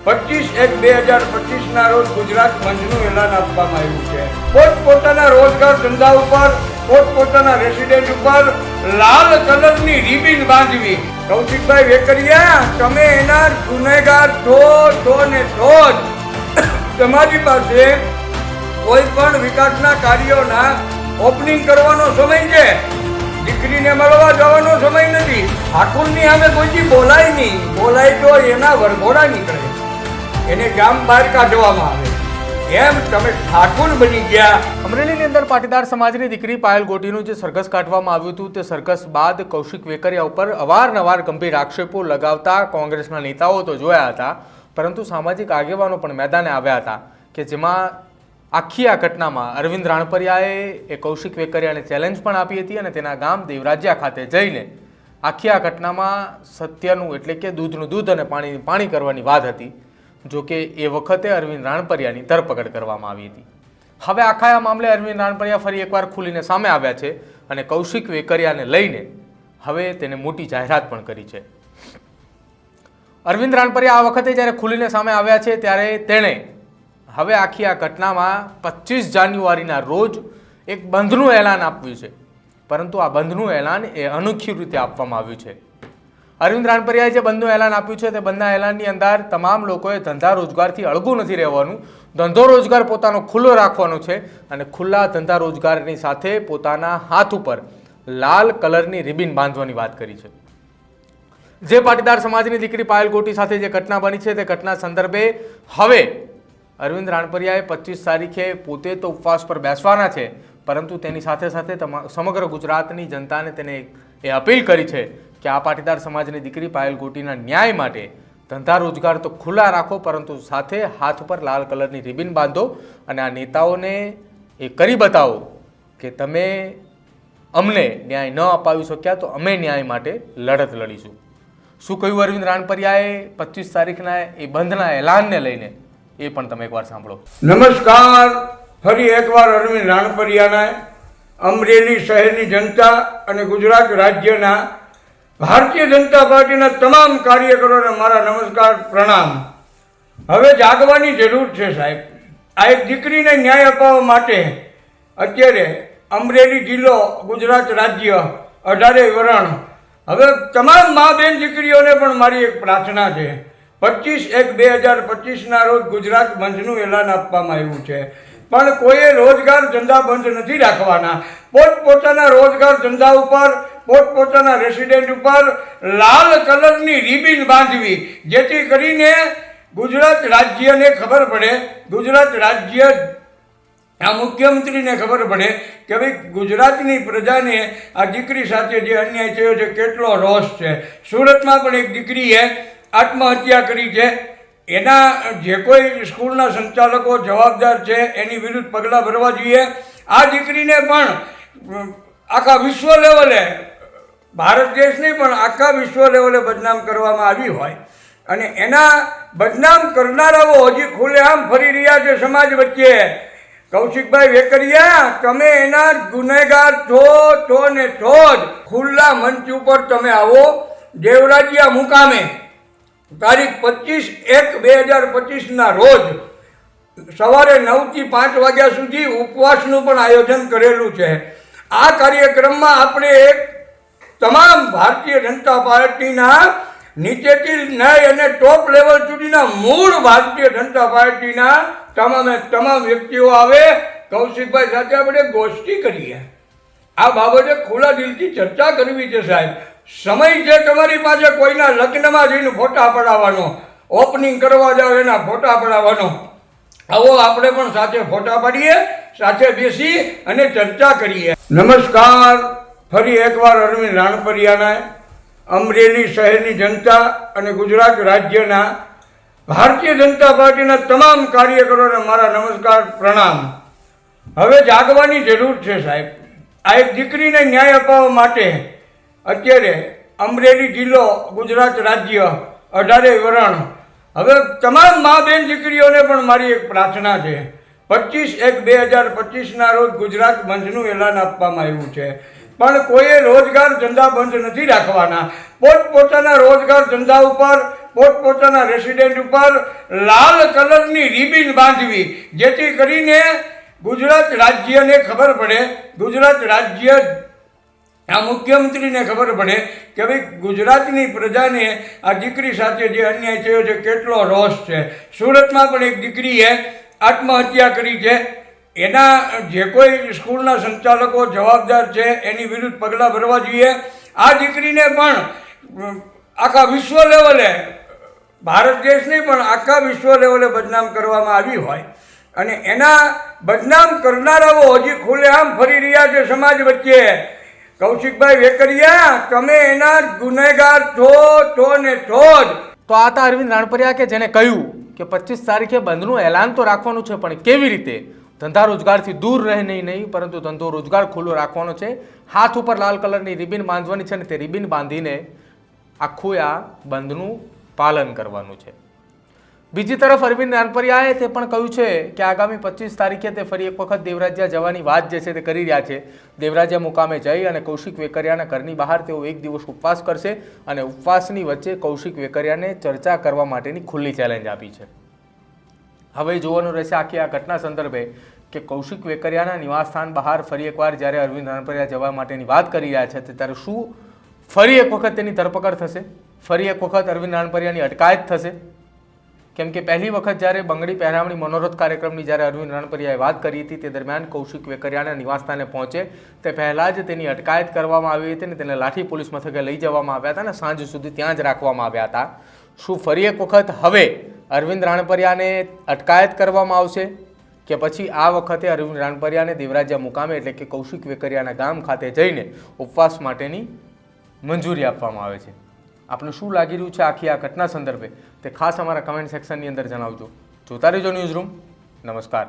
25/1/2025 રોજ ગુજરાત બંધનું એલાન આપવામાં આવ્યું છે। પોતપોતાના રોજગાર ધંધા ઉપર, પોતપોતાના રેસિડેન્ટ ઉપર લાલ કલરની રિબિન બાંધવી। કૌશિકભાઈ વેકરિયા, તમે એના ગુનેગાર છો ને છો જ। તમારી પાસે કોઈ પણ વિકાસના કાર્યોના ઓપનિંગ કરવાનો સમય છે, દીકરીને મળવા જવાનો સમય નથી। ઠાકુરની સામે કોઈથી બોલાય નહીં, બોલાય તો એના વરઘોડા નીકળે, એને ગામ બહાર કાઢવામાં આવે। એમ તમે ઠાકુર બની ગયા। અમરેલીની અંદર પાટીદાર સમાજની દીકરી પાયલ ગોટીનું જે સરઘસ કાઢવામાં આવ્યું હતું, તે સરઘસ બાદ કૌશિક વેકરિયા ઉપર અવારનવાર ગંભીર આક્ષેપો લગાવતા કોંગ્રેસના નેતાઓ તો જોયા હતા, પરંતુ સામાજિક આગેવાનો પણ મેદાને આવ્યા હતા કે જેમાં આખી આ ઘટનામાં અરવિંદ રાણપરિયાએ એ કૌશિક વેકરિયાને ચેલેન્જ પણ આપી હતી અને તેના ગામ દેવરાજ્યા ખાતે જઈને આખી આ ઘટનામાં સત્યનું એટલે કે દૂધનું દૂધ અને પાણીનું પાણી કરવાની વાત હતી। જો કે એ વખતે અરવિંદ રાણપરિયાની ધરપકડ કરવામાં આવી હતી। હવે આખા આ મામલે અરવિંદ રાણપરિયા ફરી એકવાર ખુલીને સામે આવ્યા છે અને કૌશિક વેકરિયાને લઈને હવે તેને મોટી જાહેરાત પણ કરી છે। અરવિંદ રાણપરિયા આ વખતે જ્યારે ખુલીને સામે આવ્યા છે ત્યારે તેણે હવે આખી આ ઘટનામાં 25 જાન્યુઆરીના રોજ એક બંધનું એલાન આપ્યું છે, પરંતુ આ બંધનું એલાન એ અનોખી રીતે આપવામાં આવ્યું છે। અરવિંદ રાણપરિયાએ જે બંધનું એલાન આપ્યું છે તે બંધના એલાનની અંદર તમામ લોકોએ ધંધા રોજગારથી અળગું નથી રહેવાનું, ધંધો રોજગાર પોતાનો ખુલ્લો રાખવાનો છે અને ખુલ્લા ધંધા રોજગારની સાથે પોતાના હાથ ઉપર લાલ કલરની રિબિન બાંધવાની વાત કરી છે। જે પાટીદાર સમાજની દીકરી પાયલ ગોટી સાથે જે ઘટના બની છે તે ઘટના સંદર્ભે હવે અરવિંદ રાણપરિયાએ 25 તારીખે પોતે તો ઉપવાસ પર બેસવાના છે, પરંતુ તેની સાથે સાથે સમગ્ર ગુજરાતની જનતાને તેને એ અપીલ કરી છે કે આ પાટીદાર સમાજની દીકરી પાયલ ગોટીના ન્યાય માટે ધંધા રોજગાર તો ખુલ્લા રાખો, પરંતુ સાથે હાથ પર લાલ કલરની રિબિન બાંધો અને આ નેતાઓને એ કરી બતાવો કે તમે અમને ન્યાય ન અપાવી શક્યા તો અમે ન્યાય માટે લડત લડીશું। શું કહ્યું અરવિંદ રાણપરિયાએ 25 તારીખના એ બંધના એલાનને લઈને, એ પણ તમે એકવાર સાંભળો। નમસ્કાર, ફરી એકવાર અરવિંદ રાણપરિયાના અમરેલી શહેરની જનતા અને ગુજરાત રાજ્યના ભારતીય જનતા પાર્ટીના તમામ કાર્યકરોને મારા નમસ્કાર, પ્રણામ। હવે જાગવાની જરૂર છે સાહેબ। આ એક દીકરીને ન્યાય અપાવવા માટે અત્યારે અમરેલી જિલ્લો, ગુજરાત રાજ્ય, 18 વરણ, હવે તમામ મા બેન દીકરીઓને પણ મારી એક પ્રાર્થના છે। 25/1/2025 રોજ ગુજરાત બંધનું એલાન આપવામાં આવ્યું છે, પણ કોઈએ રોજગાર ધંધા બંધ નથી રાખવાના। પોતપોતાના રોજગાર ધંધા ઉપર, પોતપોતાના રેસિડેન્ટ ઉપર લાલ કલરની રિબિન બાંધવી, જેથી કરીને ગુજરાત રાજ્યને ખબર પડે, ગુજરાત રાજ્ય આ મુખ્યમંત્રીને ખબર પડે કે ભાઈ ગુજરાતની પ્રજાને આ દીકરી સાથે જે અન્યાય થયો છે કેટલો રોષ છે। સુરતમાં પણ એક દીકરીએ આત્મહત્યા કરી છે। એના જે કોઈ સ્કૂલના સંચાલકો જવાબદાર છે એની વિરુદ્ધ પગલાં ભરવા જોઈએ। આ દીકરીને પણ આખા વિશ્વ લેવલે, ભારત દેશ નહીં પણ આખા વિશ્વ લેવલે બદનામ કરવામાં આવી હોય અને એના બદનામ કરનારાઓ હજી ખુલ્લેઆમ ફરી રહ્યા છે સમાજ વચ્ચે। કૌશિકભાઈ વેકરિયા, તમે એના ગુનેગાર છો ને છો જ। ખુલ્લા મંચ ઉપર તમે આવો, દેવરાજ્યા મુકામે તારીખ 25/1/2025 રોજ સવારે 9 થી 5 વાગ્યા સુધી ઉપવાસનું પણ આયોજન કરેલું છે। આ કાર્યક્રમમાં આપણે એક તમામ ભારતીય જનતા પાર્ટીના નીચેથી લઈ અને ટોપ લેવલ સુધીના મૂળ ભારતીય જનતા પાર્ટીના તમામ વ્યક્તિઓ આવે। કૌશિકભાઈ સાથે આપણે ગોષ્ઠી કરીએ, આ બાબતે ખુલ્લા દિલથી ચર્ચા કરવી છે સાહેબ। સમય છે તમારી પાસે કોઈના લગ્નમાં જઈને ફોટા પડાવવાનો, ઓપનિંગ કરવા જાવ એના ફોટા પડાવવાનો। આવો આપણે પણ સાથે ફોટા પાડીએ, સાથે બેસી અને ચર્ચા કરીએ। નમસ્કાર, ફરી એકવાર અરવિંદ રાણપરિયાના અમરેલી શહેરની જનતા અને ગુજરાત રાજ્યના ભારતીય જનતા પાર્ટીના તમામ કાર્યકરોને મારા નમસ્કાર, પ્રણામ। હવે જાગવાની જરૂર છે સાહેબ। આ એક દીકરીને ન્યાય અપાવવા માટે અત્યારે અમરેલી જિલ્લો, ગુજરાત રાજ્ય, 18 વરણ, હવે તમામ મા બેન દીકરીઓને પણ મારી એક પ્રાર્થના છે। 25/1/2025 રોજ ગુજરાત બંધનું એલાન આપવામાં આવ્યું છે, પણ કોઈએ રોજગાર ધંધા બંધ નથી રાખવાના। પોતપોતાના રોજગાર ધંધા ઉપર, પોતપોતાના રેસિડેન્ટ ઉપર લાલ કલરની રિબિન બાંધવી, જેથી કરીને ગુજરાત રાજ્યને ખબર પડે, ગુજરાત રાજ્ય આ મુખ્યમંત્રીને ખબર પડે કે ભાઈ ગુજરાતની પ્રજાને આ દીકરી સાથે જે અન્યાય થયો છે કેટલો રોષ છે. સુરતમાં પણ એક દીકરીએ આત્મહત્યા કરી છે. એના જે કોઈ સ્કૂલના સંચાલકો જવાબદાર છે એની વિરુદ્ધ પગલાં ભરવા જોઈએ. આ દીકરીને પણ આખા વિશ્વ લેવલે, ભારત દેશ નહીં પણ આખા વિશ્વ લેવલે બદનામ કરવામાં આવી હોય અને એના બદનામ કરનારાઓ હજી ખુલ્લેઆમ ફરી રહ્યા છે સમાજ વચ્ચે. કૌશિકભાઈ વેકરિયા, તમે એના ગુનેગાર છો ને છો જ. તો આ હતા અરવિંદ રાણપરિયા કે જેને કહ્યું કે 25 તારીખે બંધનું એલાન તો રાખવાનું છે, પણ કેવી રીતે? ધંધા રોજગારથી દૂર રહે નહીં, પરંતુ ધંધો રોજગાર ખુલ્લો રાખવાનો છે. હાથ ઉપર લાલ કલરની રિબિન બાંધવાની છે અને તે રિબિન બાંધીને આખું આ બંધનું પાલન કરવાનું છે. બીજી તરફ અરવિંદ રાણપરિયાએ તે પણ કહ્યું છે કે આગામી 25 તારીખે તે ફરી એક વખત દેવરાજ્યા જવાની વાત જે છે તે કરી રહ્યા છે. દેવરાજ્યા મુકામે જઈ અને કૌશિક વેકરિયાના ઘરની બહાર તેઓ એક દિવસ ઉપવાસ કરશે અને ઉપવાસની વચ્ચે કૌશિક વેકરિયાને ચર્ચા કરવા માટેની ખુલ્લી ચેલેન્જ આપી છે. હવે જોવાનું રહેશે આખી આ ઘટના સંદર્ભે કે કૌશિક વેકરિયાના નિવાસસ્થાન બહાર ફરી એકવાર જ્યારે અરવિંદ રાણપરિયા જવા માટેની વાત કરી રહ્યા છે ત્યારે શું ફરી એક વખત તેની ધરપકડ થશે? ફરી એક વખત અરવિંદ રાણપરિયાની અટકાયત થશે? કેમ કે પહેલી વખત જ્યારે બંગડી પહેરામણી મનોરથ કાર્યક્રમની જ્યારે અરવિંદ રાણપરિયાએ વાત કરી હતી તે દરમિયાન કૌશિક વેકરિયાના નિવાસસ્થાને પહોંચે તે પહેલાં જ તેની અટકાયત કરવામાં આવી હતી અને તેને લાઠી પોલીસ મથકે લઈ જવામાં આવ્યા હતા અને સાંજ સુધી ત્યાં જ રાખવામાં આવ્યા હતા. શું ફરી એક વખત હવે અરવિંદ રાણપરિયાને અટકાયત કરવામાં આવશે કે પછી આ વખતે અરવિંદ રાણપરિયાને દેવરાજ્યા મુકામે એટલે કે કૌશિક વેકરિયાના ગામ ખાતે જઈને ઉપવાસ માટેની મંજૂરી આપવામાં આવે છે? આપને શું લાગી રહ્યું છે આખી આ ઘટના સંદર્ભે તે ખાસ અમારા કમેન્ટ સેક્શનની અંદર જણાવજો. જોતા રહેજો ન્યૂઝ રૂમ. નમસ્કાર.